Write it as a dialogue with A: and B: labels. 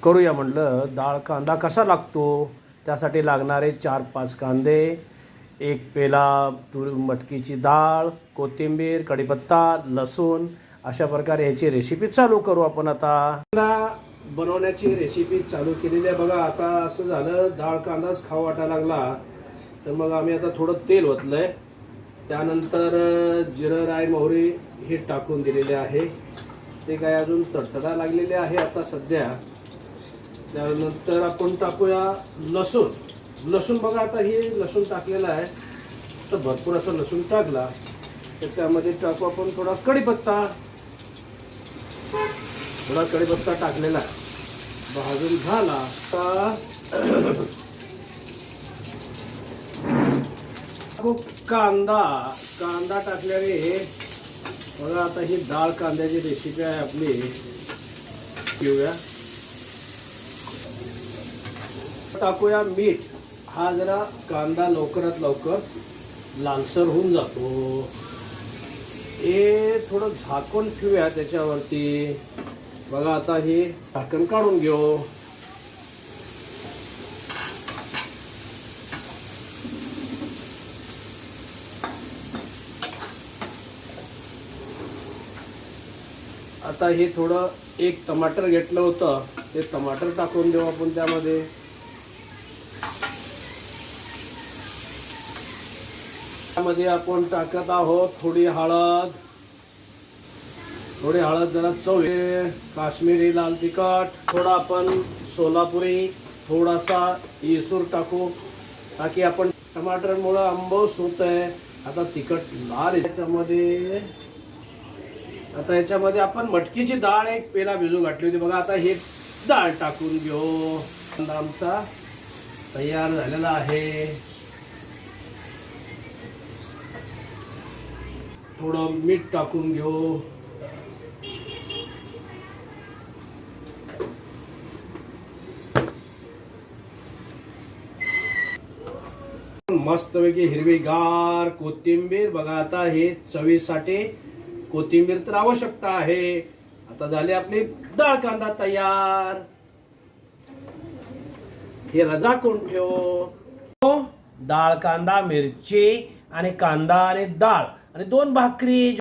A: करूया म्हटलं. डाळ कांदा कसा लागतो त्यासाठी लागणारे 4-5 कांदे, एक पेला मटकीची डाळ, कोथिंबीर, कढीपत्ता, लसूण, अशा प्रकारे ह्याची रेसिपी चालू करू आपण. आता कांदा बनवण्याची रेसिपी चालू केलेली आहे बघा. आता असं झालं डाळ कांदाच खाऊ वाटायला लागला तर मग आम्ही आता थोडं तेल ओतलंय, त्यानंतर जिरं, राई, मोहरी हे टाकून दिलेले आहे. ते काय अजून तडतडा लागलेले आहे आता सध्या. त्यानंतर आपण टाकूया लसूण बघा. आता हे लसूण टाकलेलं आहे तर भरपूर असं लसूण टाकला तर त्यामध्ये टाकू आपण थोडा कढीपत्ता टाकलेला आहे. भाजून झाला आता कांदा टाकल्याने बघा. आता ही डाळ कांद्याची रेसिपी आहे आपली. घेऊया, टाकूया मीठ. हा जरा कांदा लवकरात लवकर लालसर होऊन जातो. हे थोडं झाकून ठेवूया त्याच्यावरती बघा. आता हे झाकण काढून घेऊ. आता हे थोडं एक टमाटर घेतलं होतं ते टमाटर टाकून देऊ आपण त्यामध्ये. त्यामध्ये आपण टाकत आहोत थोडी हळद, जरा चव, काश्मीरी लाल तिखट, थोडा आपण सोलापुरी, थोडासा इसूर टाकू ताकि आपण टमाटरमुळे आंबूस होत आहे. आता तिखट लाल याच्यामध्ये. आता याच्यामध्ये आपण मटकीची डाळ एक पेला भिजू घातली होती बघा. आता हे डाळ टाकून घेऊ. कांदा आमचा तयार झालेला आहे. थोडं मीठ टाकून घेऊ. मस्तपैकी हिरवीगार कोथिंबीर बघा. आता हे चवीसाठी कोथिंबीर तर आवश्यकता आहे. आता झाली आपली डाळ कांदा तयार. हे झाकून ठेव. डाळ कांदा, मिरची आणि कांदा आणि डाळ आणि 2 भाकरी.